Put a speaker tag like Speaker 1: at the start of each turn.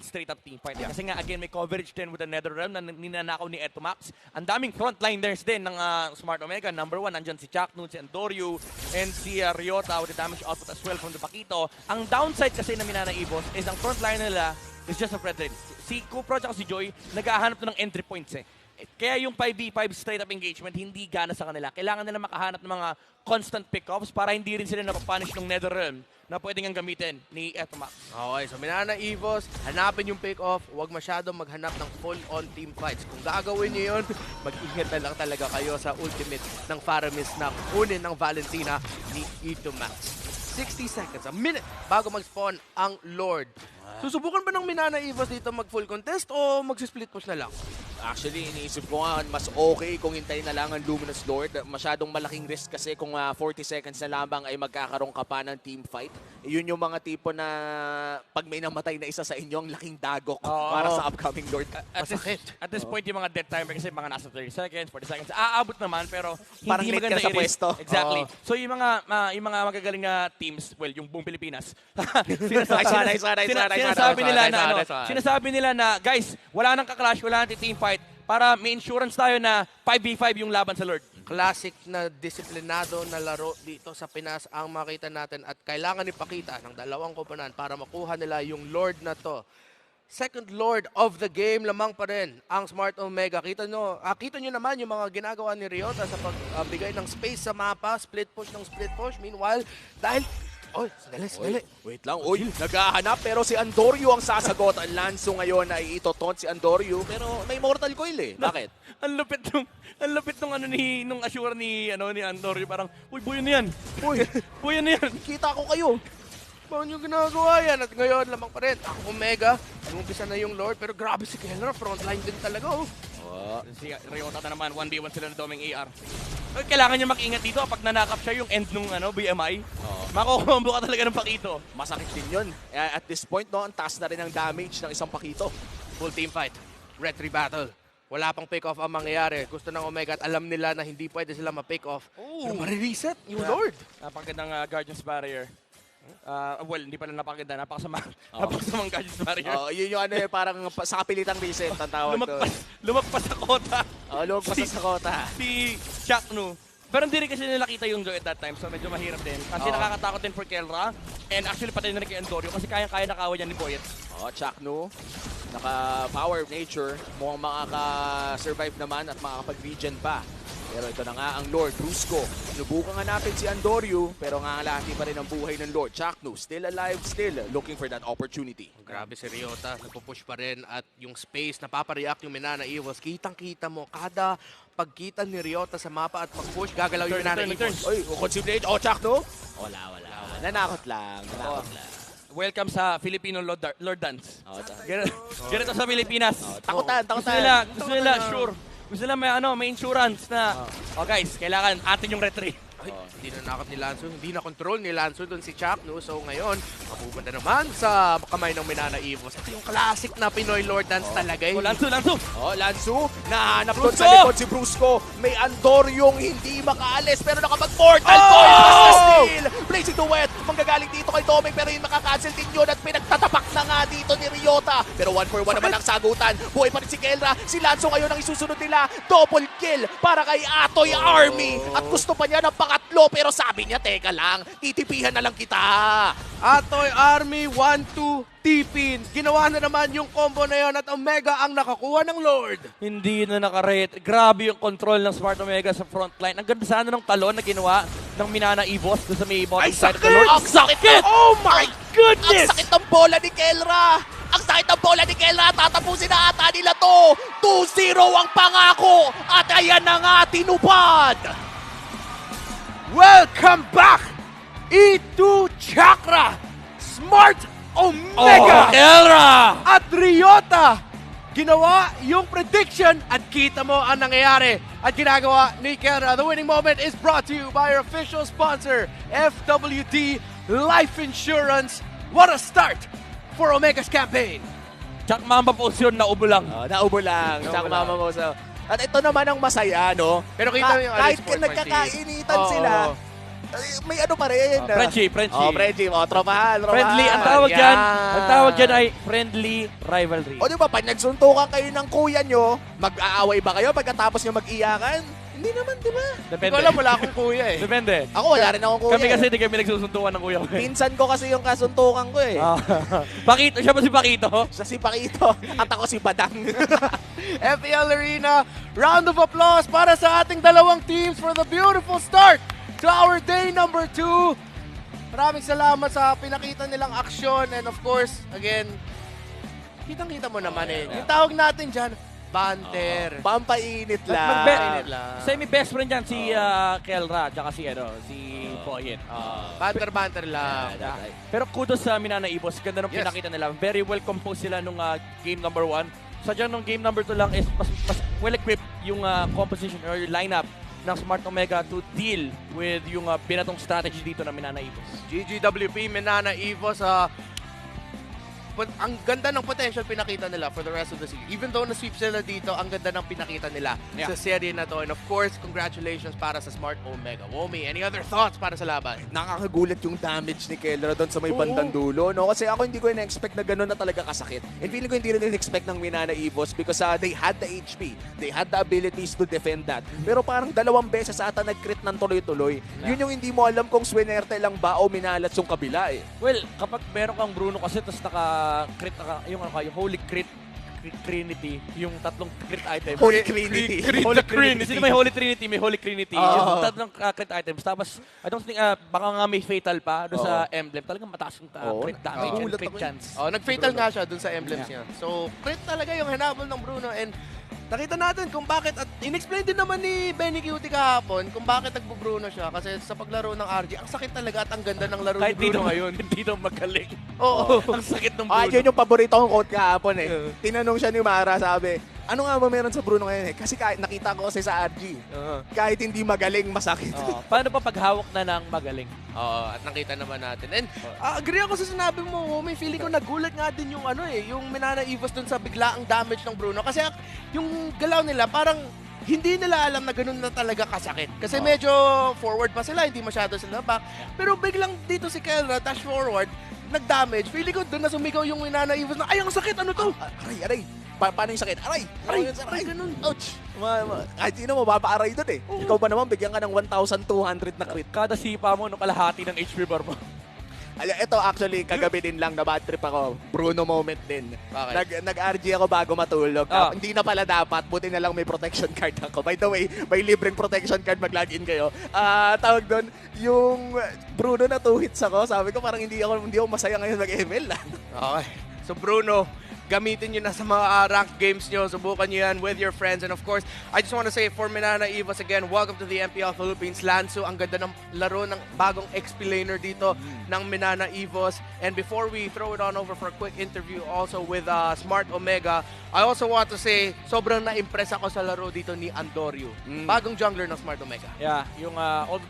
Speaker 1: straight up team fight. Kasi nga, again, may coverage din with the NetherRealm na ninanakaw ni Etomax. Ang daming frontliners din ng Smart Omega. Number 1, nandyan si Chaknu, si Andoryu, and si Ryota with the damage output as well from the Pakito. Ang downside kasi na Minana Evos is ang frontliner nila is just a Fredrin. Si Kupro at si Joy, nag-ahanap na ng entry points eh. Kaya yung 5v5 straight up engagement, hindi gana sa kanila. Kailangan nila makahanap ng mga constant pick-offs para hindi rin sila napapunish ng NetherRealm na pwedeng ang gamitin ni Etomax.
Speaker 2: Okay, so Minana Evos, hanapin yung pick-off. Huwag masyadong maghanap ng full-on team fights. Kung gagawin nyo yun, mag-ingat na lang talaga kayo sa ultimate ng Faramis na kunin ng Valentina ni Etomax. 60 seconds, a minute, bago mag-spawn ang Lord. Susubukan ba ng Minana Evos dito mag-full contest o mag-split push na lang?
Speaker 3: Actually, iniisip ko nga, mas okay kung hintayin na lang ang Luminous Lord. Masyadong malaking risk kasi kung 40 seconds na lamang ay magkakaroon ka pa ng team fight. Yun yung mga tipo na pag may namatay na isa sa inyo, ang laking dagok para sa upcoming Lord.
Speaker 1: At this point, yung mga dead timer kasi mga nasa 30 seconds, 40 seconds, aabot naman pero
Speaker 3: Parang
Speaker 1: hindi
Speaker 3: late ka
Speaker 1: maganda
Speaker 3: sa
Speaker 1: i-risk.
Speaker 3: pwesto.
Speaker 1: Exactly. So yung mga magagaling na teams, well, yung buong Pilipinas, sinasabi nila na, guys, wala nang kaklash, wala nang team fight para may insurance tayo na 5v5 yung laban sa Lord.
Speaker 2: Classic na disiplinado na laro dito sa Pinas ang makita natin at kailangan ipakita ng dalawang koponan para makuha nila yung Lord na to. Second Lord of the game lamang pa rin ang Smart Omega. Kita nyo naman yung mga ginagawa ni Ryota sa pagbigay ng space sa mapa, split push ng split push. Meanwhile, dahil sandali.
Speaker 3: Wait lang. Naghahanap pero si Andoryu ang sasagot. Ang Lanzo ngayon ay itoton si Andoryu pero may Mortal Coil eh. Bakit?
Speaker 1: Ang lupit nung assure ni Andoryu, parang, uy, buyo na yan. Buyo na yan.
Speaker 3: Kita ko kayo.
Speaker 2: Paano yung ginagawa yan? At ngayon, lamang pa rin. Ang Omega, umpisa na yung Lord pero grabe si Kellner. Frontline din talaga.
Speaker 1: Si Ryota na naman, 1v1 sila na doming AR. Kailangan niya mag-ingat dito kapag nanakap siya yung end nung BMI. Makukombo ka talaga ng Pakito.
Speaker 3: Masakit din yun. At this point, no, ang taas na rin ang damage ng isang Pakito.
Speaker 2: Full team fight. Retry battle. Wala pang pick-off ang mangyayari. Gusto ng Omega at alam nila na hindi pwede sila ma-pick-off. Pero marireset yung Lord.
Speaker 1: Napakagandang Guardian's Barrier. Well, hindi pala napakaganda. Napakasamang Guardian's Barrier.
Speaker 3: Yun yung parang sa kapilitang reset ang tawag doon.
Speaker 1: Lumagpas sa kota.
Speaker 3: Lumagpas sa kota.
Speaker 1: Si Chaknu. Pero hindi rin kasi nila kita yung Joy at that time, so medyo mahirap din. Kasi nakakatakot din for Kelra. And actually patay na rin kay Andoryu kasi kayang-kaya nakawa yan ni Boyet.
Speaker 3: Chaknu, naka-power of nature, mukhang makaka-survive naman at makakapag-regen pa. Pero ito na nga ang Lord, Brusco. Sinubukan hanapin si Andoryu, pero ngangalati pa rin ang buhay ng Lord. Chaknu, still alive, still looking for that opportunity.
Speaker 2: Grabe si Ryota, nagpo-push pa rin at yung space, napapareact yung Minana Evos. Kitang-kita mo, kada pagkita ni Ryota sa mapa at pag-push, gagalaw yung Minana Evos.
Speaker 3: Consider Chaknu? Wala. Nanakot lang.
Speaker 1: Welcome sa Filipino Lord Dance. Ganito sa Pilipinas.
Speaker 3: Takutan.
Speaker 1: Gusto nila sure. Gusto nila may insurance na, guys, kailangan atin yung retry.
Speaker 2: Hindi na nakap ni Lanzo, hindi na control ni Lanzo doon si Chaknu. So ngayon, mapupunta naman sa kamay ng Minana Evos. Ito yung classic na Pinoy Lord Dance talaga.
Speaker 1: Lanzo!
Speaker 3: Lanzo, nahanap doon sa likod si Brusco. May Andoryong hindi makaalis pero nakapag-mortal coil sa steal. Blazing Duet, manggagaling dito kay Doming pero yung makakancel din yun at pinagtatapak na nga dito ni Ryota. Pero 1-for-1 naman ang sagutan. Buhay pa rin si Kelra. Si Lanzo ngayon ang isusunod nila. Double kill para kay Atoy Army. At gusto pa niya ng pangatlo pero sabi niya, teka lang, titipihan na lang kita.
Speaker 2: Atoy Army 1-2 tipin. Ginawa na naman yung combo na yun at Omega ang nakakuha ng Lord.
Speaker 1: Hindi na nakarate. Grabe yung control ng Smart Omega sa frontline. Ang ganda sana ng talon na ginawa ng Minana Evos doon sa may bottom side of the Lord.
Speaker 3: Ang sakit!
Speaker 2: Oh my goodness!
Speaker 3: Ang sakit ng bola ni Kelra! Ang sakit ng bola ni Kelra! Tatapusin na ata nila to! 2-0 ang pangako! At ayan na nga, tinupad!
Speaker 2: Welcome back! E2 Chakra! Smart Omega!
Speaker 1: Kelra!
Speaker 2: At Ryota! Ginawa yung prediction at kita mo ang nangyayari at ginagawa ni Kelra. The winning moment is brought to you by our official sponsor, FWD Life Insurance. What a start for Omega's campaign!
Speaker 1: Chak Mamba Potion, naubo lang.
Speaker 3: Naubo lang. Tsaka mama mo sa... At ito naman ang masaya, no?
Speaker 2: Pero kita mo yung
Speaker 3: kahit
Speaker 2: sport
Speaker 3: nagkakainitan sila, may ano pa rin.
Speaker 1: Frenchie.
Speaker 3: Oh, Frenchie. Oh, tropahan.
Speaker 1: Friendly. Ang tawag dyan, ay friendly rivalry.
Speaker 3: O di ba, pag nagsuntukan kayo ng kuya nyo, mag-aaway ba kayo pagkatapos nyo mag-iyakan? Hindi naman, di ba?
Speaker 2: Hindi
Speaker 1: Depende.
Speaker 2: ko alam, wala akong kuya eh.
Speaker 1: Depende.
Speaker 3: Ako, wala rin akong kuya.
Speaker 1: Kami kasi di kami nagsusuntukan ng kuya ko.
Speaker 3: Pinsan ko kasi yung kasuntukan ko eh.
Speaker 1: Pakito, siya ba si Pakito?
Speaker 3: Siya si Pakito at ako si Badang.
Speaker 2: FPL Arena, round of applause para sa ating dalawang teams for the beautiful start to our day number 2. Maraming salamat sa pinakita nilang aksyon and of course, again, kitang-kita mo naman eh. Yung tawag natin dyan, banter.
Speaker 3: Pampainit lang.
Speaker 2: Magbe- lang.
Speaker 1: Semi-best friend yan si Kelra, tsaka si Poyen.
Speaker 2: Banter-banter lang.
Speaker 1: Pero kudos sa Minana Evos. Ganda nung
Speaker 2: Yes.
Speaker 1: pinakita nila. Very well composed sila nung game number 1. Sadyang nung game number 2 lang is mas well-equipped yung composition or yung lineup ng Smart Omega to deal with yung binatong strategy dito ng Minana Evos.
Speaker 2: GGWP, Minana Evos, ang ganda ng potential pinakita nila for the rest of the season. Even though na-sweep sila dito, ang ganda ng pinakita nila sa serye na to. And of course, congratulations para sa Smart Omega. Womi, any other thoughts para sa laban?
Speaker 3: Nakakagulat yung damage ni Kellra doon sa may bandang dulo, no? Kasi ako hindi ko in-expect na gano'n na talaga kasakit. And feeling ko hindi rin in-expect ng Minana Evos because they had the HP. They had the abilities to defend that. Pero parang 2 beses ata nag-crit ng tuloy-tuloy. Yun yung hindi mo alam kung swinerte lang ba o minalat yung kabila eh.
Speaker 1: Well, kapag meron kang Bruno kasi tapos naka-crit, yung Holy Crit Trinity, yung tatlong crit item.
Speaker 3: Holy Trinity.
Speaker 1: Holy Trinity. Sino may Holy Trinity? May Holy Trinity. Yung tatlong crit items. Tapos, I don't think, baka nga may fatal pa doon sa emblem. Talagang mataas yung crit damage and
Speaker 3: Nagulat
Speaker 1: crit
Speaker 3: ako.
Speaker 1: chance.
Speaker 2: Nag-fatal nga siya dun sa emblems niya. So, crit talaga yung hinabol ng Bruno and nakita natin kung bakit at in-explain din naman ni Benny Cutie kahapon kung bakit nagbo-Bruno siya kasi sa paglaro ng RG, ang sakit talaga at ang ganda ng laro ni
Speaker 1: Kahit
Speaker 2: Bruno ngayon.
Speaker 1: Hindi daw magaling.
Speaker 2: Oo.
Speaker 1: Ang sakit ng Bruno.
Speaker 3: Yun yung paborito kong quote kahapon eh. Tinanong siya ni Mara, sabi, ano nga ba meron sa Bruno ngayon eh? Kasi kahit nakita ko kasi sa RG, kahit hindi magaling, masakit.
Speaker 1: Paano pa paghawak na ng magaling?
Speaker 2: Oo, at nakita naman natin. And agree ako sa sinabi mo, may feeling ko nagulat nga din yung yung Minana Evos dun sa biglaang damage ng Bruno. Kasi yung galaw nila, parang hindi nila alam na ganun na talaga kasakit. Kasi medyo forward pa sila, hindi masyado sila back. Pero biglang dito si Kelra, dash forward, nag-damage. Feeling ko doon na sumigaw yung Minana Evos na, ay, ang sakit, ano to?
Speaker 3: Aray. Paano yung sakit? Aray,
Speaker 2: ganun.
Speaker 3: Ouch. Kahit sino mapapaaray doon eh. Ikaw ba naman, bigyan ka ng 1,200 na crit.
Speaker 1: Kada sipa mo, no kalahati ng HP bar mo.
Speaker 3: Ito actually, kagabi din lang na bad trip ako. Bruno moment din.
Speaker 2: Bakit?
Speaker 3: Nag-RG ako bago matulog. Hindi na pala dapat. Buti na lang may protection card ako. By the way, may libreng protection card mag-login kayo. Tawag doon, yung Bruno na 2 hits ako. Sabi ko parang hindi ako masaya ngayon mag-ML.
Speaker 2: Okay. So Bruno, gamitin nyo na sa mga ranked games nyo. Subukan nyo yan with your friends. And of course, I just want to say for Minana Evos again, welcome to the MPL Philippines. Lanzo, ang ganda ng laro ng bagong XP laner dito ng Minana Evos. And before we throw it on over for a quick interview also with Smart Omega, I also want to say, sobrang na-impress ako sa laro dito ni Andorio. Bagong jungler ng Smart Omega.
Speaker 1: Yeah, yung although